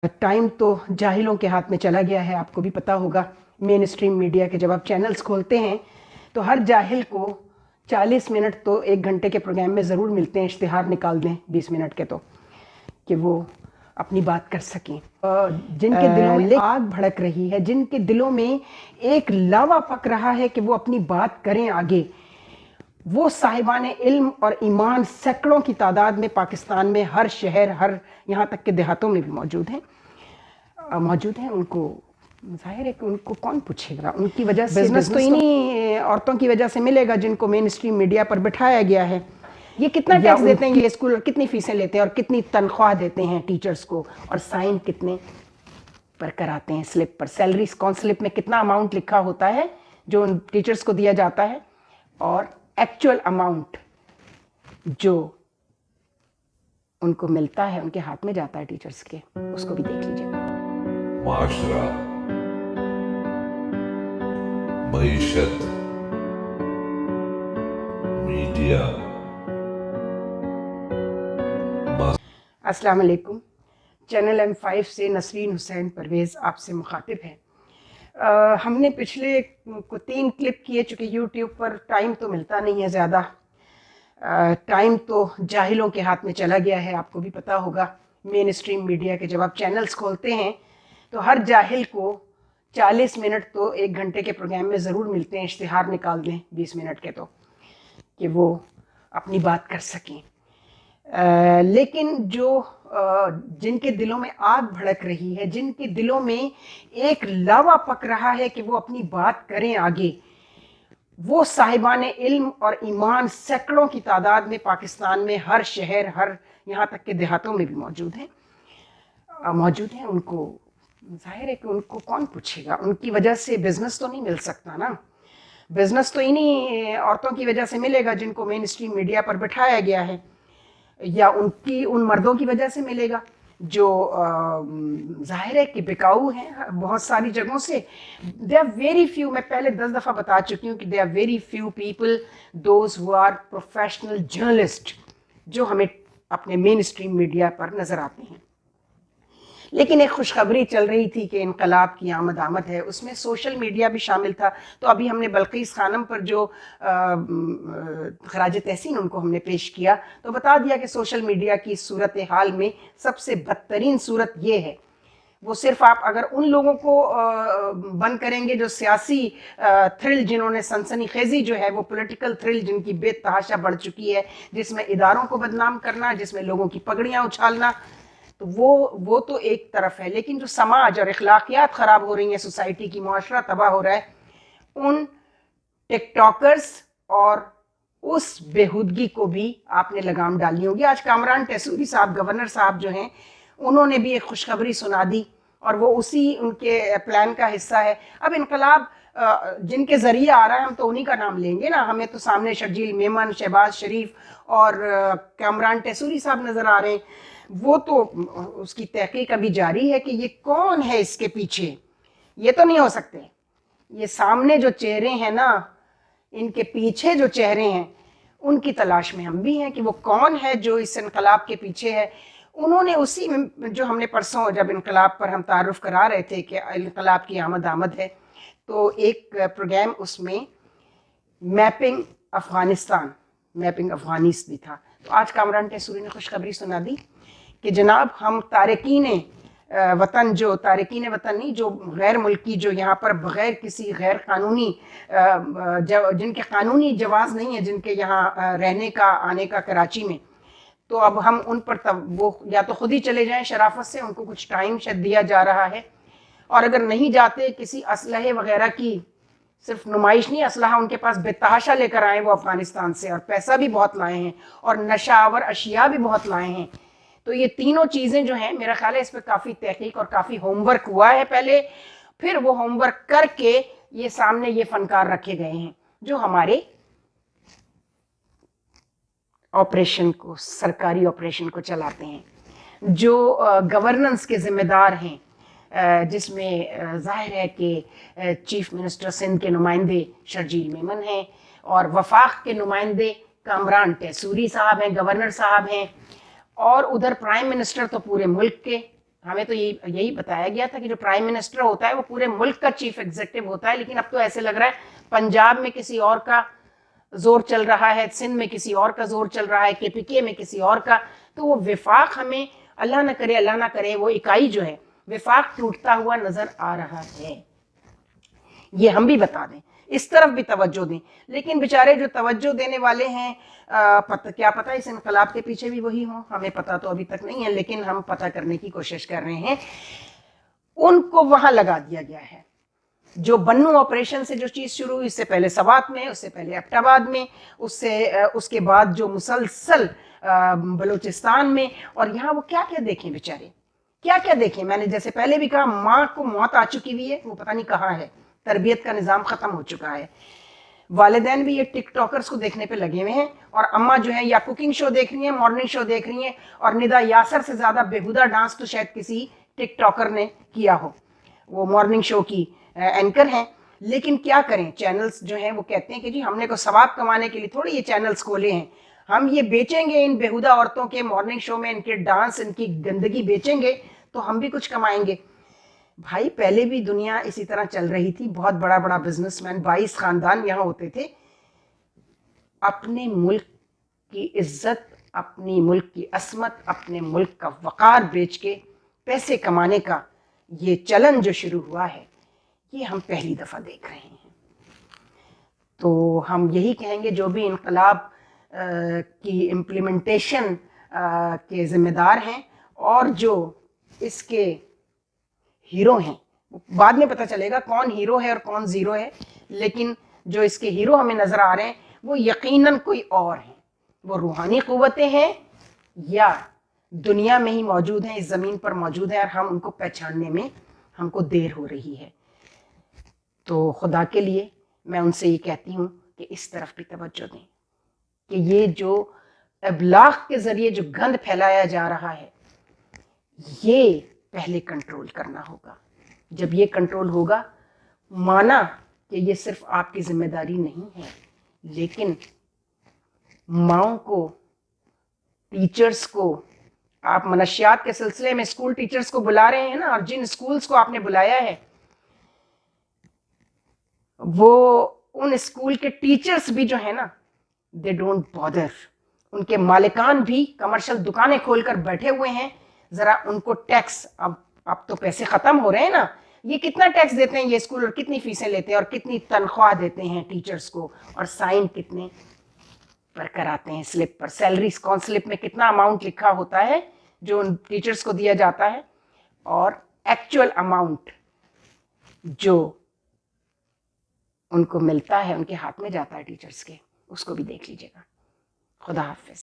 Time तो जाहिलों के हाथ में चला गया है। आपको भी पता होगा, मेन स्ट्रीम मीडिया के जब आप चैनल्स खोलते हैं तो हर जाहिल को 40 मिनट तो 1 घंटे के प्रोग्राम में ज़रूर मिलते हैं, इश्तिहार निकाल दें 20 मिनट के, तो कि वो अपनी बात कर सकें। जिनके दिलों में आग भड़क रही है, जिनके दिलों में एक लावा पक रहा है कि वो अपनी बात करें आगे, वो साहिबान इल्म और ईमान सैकड़ों की तादाद में पाकिस्तान में हर शहर, हर यहाँ तक के देहातों में भी मौजूद हैं। उनको जाहिर है कि उनको कौन पूछेगा, उनकी वजह से बिजनेस तो इन्हीं औरतों की वजह से मिलेगा जिनको मेन स्ट्रीम मीडिया पर बिठाया गया है। ये कितना टैक्स देते हैं ये स्कूल, और कितनी फीसें लेते हैं, और कितनी तनख्वाह देते हैं टीचर्स को, और साइन कितने पर कराते हैं स्लिप पर, सैलरी कौन स्लिप में कितना अमाउंट लिखा होता है जो उन टीचर्स को दिया जाता है, और एक्चुअल अमाउंट जो उनको मिलता है, उनके हाथ में जाता है टीचर्स के, उसको भी देख लीजिए। माशरा, मईशत, मीडिया। अस्सलाम वालेकुम। चैनल M5 से नसरीन हुसैन परवेज़ आपसे मुखातिब है। हमने पिछले को 3 क्लिप किए, चूँकि यूट्यूब पर टाइम तो मिलता नहीं है ज़्यादा। टाइम तो जाहिलों के हाथ में चला गया है। आपको भी पता होगा, मेन स्ट्रीम मीडिया के जब आप चैनल्स खोलते हैं तो हर जाहिल को 40 मिनट तो 1 घंटे के प्रोग्राम में ज़रूर मिलते हैं, इश्तिहार निकाल दें 20 मिनट के, तो कि वो अपनी बात कर सकें। लेकिन जो जिनके दिलों में आग भड़क रही है, जिनके दिलों में एक लावा पक रहा है कि वो अपनी बात करें आगे, वो साहिबान इल्म और ईमान सैकड़ों की तादाद में पाकिस्तान में हर शहर, हर यहाँ तक के देहातों में भी मौजूद हैं। उनको जाहिर है कि उनको कौन पूछेगा, उनकी वजह से बिजनेस तो नहीं मिल सकता ना। बिजनेस तो इन्हीं औरतों की वजह से मिलेगा जिनको मेन स्ट्रीम मीडिया पर बिठाया गया है, या उन मर्दों की वजह से मिलेगा जो जाहिर है कि बिकाऊ हैं बहुत सारी जगहों से। दे आर वेरी फ्यू, मैं पहले 10 दफ़ा बता चुकी हूँ कि they are very few people those who are professional journalist जो हमें अपने मेन स्ट्रीम मीडिया पर नज़र आते हैं। लेकिन एक खुशखबरी चल रही थी कि इनकलाब की आमद है, उसमें सोशल मीडिया भी शामिल था। तो अभी हमने बल्कीस खानम पर जो खराज तहसीन उनको हमने पेश किया, तो बता दिया कि सोशल मीडिया की सूरत हाल में सबसे बदतरीन सूरत ये है, वो सिर्फ आप अगर उन लोगों को बंद करेंगे जो सियासी थ्रिल, जिन्होंने सनसनीखेजी जो है वो पॉलिटिकल थ्रिल जिनकी बेतहाशा बढ़ चुकी है, जिसमें इदारों को बदनाम करना, जिसमें लोगों की पगड़ियाँ उछालना, तो वो तो एक तरफ है। लेकिन जो समाज और अखलाकियात ख़राब हो रही हैं, सोसाइटी की, मुआशरा तबाह हो रहा है, उन टिकटॉकर्स और उस बेहूदगी को भी आपने लगाम डालनी होगी। आज कामरान टेसूरी साहब, गवर्नर साहब जो हैं, उन्होंने भी एक खुशखबरी सुना दी, और वो उसी उनके प्लान का हिस्सा है। अब इनकलाब जिनके ज़रिए आ रहा है, हम तो उन्हीं का नाम लेंगे ना। हमें तो सामने शर्जील मेमन, शहबाज शरीफ और कामरान टेसूरी साहब नज़र आ रहे हैं। वो तो उसकी तहकीक अभी जारी है कि ये कौन है इसके पीछे। ये तो नहीं हो सकते, ये सामने जो चेहरे हैं ना, इनके पीछे जो चेहरे हैं, उनकी तलाश में हम भी हैं कि वो कौन है जो इस इनकलाब के पीछे है। उन्होंने उसी में, जो हमने परसों जब इनकलाब पर हम तारुफ करा रहे थे कि इनकलाब की आमद है, तो एक प्रोग्राम उसमें मैपिंग अफगानिस भी था। तो आज कामरान टेसूरी ने खुशखबरी सुना दी कि जनाब, हम तारकीन वतन, जो तारकीन वतन नहीं, जो गैर मुल्की, जो यहाँ पर बग़ैर किसी गैर कानूनी, जिनके कानूनी जवाज़ नहीं है, जिनके यहाँ रहने का, आने का कराची में, तो अब हम उन पर वो या तो खुद ही चले जाएं शराफत से, उनको कुछ टाइम शायद दिया जा रहा है, और अगर नहीं जाते, किसी असलहे वगैरह की सिर्फ नुमाइश नहीं, असलहा उनके पास बेतहाशा लेकर आए वो अफ़गानिस्तान से, और पैसा भी बहुत लाए हैं, और नशावर अशिया भी बहुत लाए हैं। तो ये तीनों चीज़ें जो हैं, मेरा ख्याल है इस पर काफ़ी तहकीक और काफ़ी होमवर्क हुआ है पहले, फिर वो होमवर्क करके ये सामने ये फनकार रखे गए हैं जो हमारे ऑपरेशन को, सरकारी ऑपरेशन को चलाते हैं, जो गवर्नेंस के ज़िम्मेदार हैं, जिसमें ज़ाहिर है कि चीफ मिनिस्टर सिंध के नुमाइंदे शर्जील मेमन हैं, और वफाक के नुमाइंदे कामरान टेसूरी साहब हैं, गवर्नर साहब हैं, और उधर प्राइम मिनिस्टर तो पूरे मुल्क के ہمیں تو یہی بتایا گیا تھا کہ جو پرائم منسٹر ہوتا ہے وہ پورے ملک کا چیف ایگزیکٹو ہوتا ہے، لیکن اب تو ایسے لگ رہا ہے پنجاب میں کسی اور کا زور چل رہا ہے، سندھ میں کسی اور کا زور چل رہا ہے، KPK میں کسی اور کا. تو وہ وفاق ہمیں اللہ نہ کرے وہ اکائی جو ہے وفاق ٹوٹتا ہوا نظر آ رہا ہے. یہ ہم بھی بتا دیں، اس طرف بھی توجہ دیں. لیکن بیچارے جو توجہ دینے والے ہیں، کیا پتہ اس انقلاب کے پیچھے بھی وہی ہوں، ہمیں پتہ تو ابھی تک نہیں ہے، لیکن ہم پتہ کرنے کی کوشش کر رہے ہیں. ان کو وہاں لگا دیا گیا ہے. جو بنو آپریشن سے جو چیز شروع ہوئی، اس سے پہلے سوات میں، اس سے پہلے ایبٹ آباد میں، اس کے بعد جو مسلسل بلوچستان میں، اور یہاں وہ کیا کیا دیکھیں بیچارے، کیا کیا دیکھیں. میں نے جیسے پہلے بھی کہا، ماں کو موت آ چکی ہوئی ہے، وہ پتہ نہیں کہاں ہے، تربیت کا نظام ختم ہو چکا ہے. والدین بھی یہ ٹک ٹاکرز کو دیکھنے پہ لگے ہوئے ہیں، اور اماں جو ہیں یا کوکنگ شو دیکھ رہی ہیں، مارننگ شو دیکھ رہی ہیں، اور ندا یاسر سے زیادہ بےہودہ ڈانس تو شاید کسی ٹک ٹاکر نے کیا ہو. وہ مارننگ شو کی اینکر ہیں. لیکن کیا کریں، چینلز جو ہیں وہ کہتے ہیں کہ جی ہم نے کو ثواب کمانے کے لیے تھوڑی یہ چینلز کھولے ہیں، ہم یہ بیچیں گے ان بےہودہ عورتوں کے مارننگ شو میں ان کے ڈانس، ان کی گندگی بیچیں گے تو ہم بھی کچھ کمائیں گے. بھائی پہلے بھی دنیا اسی طرح چل رہی تھی. بہت بڑا بڑا بزنس مین، 22 خاندان یہاں ہوتے تھے. اپنے ملک کی عزت، اپنی ملک کی عصمت، اپنے ملک کا وقار بیچ کے پیسے کمانے کا یہ چلن جو شروع ہوا ہے، یہ ہم پہلی دفعہ دیکھ رہے ہیں. تو ہم یہی کہیں گے جو بھی انقلاب کی امپلیمنٹیشن کے ذمہ دار ہیں اور جو اس کے ہیرو ہیں، بعد میں پتہ چلے گا کون ہیرو ہے اور کون زیرو ہے، لیکن جو اس کے ہیرو ہمیں نظر آ رہے ہیں وہ یقیناً کوئی اور ہیں. وہ روحانی قوتیں ہیں یا دنیا میں ہی موجود ہیں، اس زمین پر موجود ہیں، اور ہم ان کو پہچاننے میں ہم کو دیر ہو رہی ہے. تو خدا کے لیے میں ان سے یہ کہتی ہوں کہ اس طرف بھی توجہ دیں کہ یہ جو ابلاغ کے ذریعے جو گند پھیلایا جا رہا ہے، یہ پہلے کنٹرول کرنا ہوگا. جب یہ کنٹرول ہوگا، مانا کہ یہ صرف آپ کی ذمہ داری نہیں ہے، لیکن ماؤں کو، ٹیچرز کو، آپ منشیات کے سلسلے میں اسکول ٹیچرز کو بلا رہے ہیں نا، اور جن اسکولز کو آپ نے بلایا ہے وہ ان اسکول کے ٹیچرز بھی جو ہیں نا، دے ڈونٹ بادر. ان کے مالکان بھی کمرشل دکانیں کھول کر بیٹھے ہوئے ہیں. ذرا ان کو ٹیکس، اب تو پیسے ختم ہو رہے ہیں نا، یہ کتنا ٹیکس دیتے ہیں یہ اسکول، اور کتنی فیسیں لیتے ہیں، اور کتنی تنخواہ دیتے ہیں ٹیچرز کو، اور سائن کتنے پر کراتے ہیں سلپ پر. سیلریز کون سلپ میں کتنا اماؤنٹ لکھا ہوتا ہے جو ان ٹیچرز کو دیا جاتا ہے، اور ایکچوئل اماؤنٹ جو ان کو ملتا ہے، ان کے ہاتھ میں جاتا ہے ٹیچرز کے، اس کو بھی دیکھ لیجیے گا. خدا حافظ.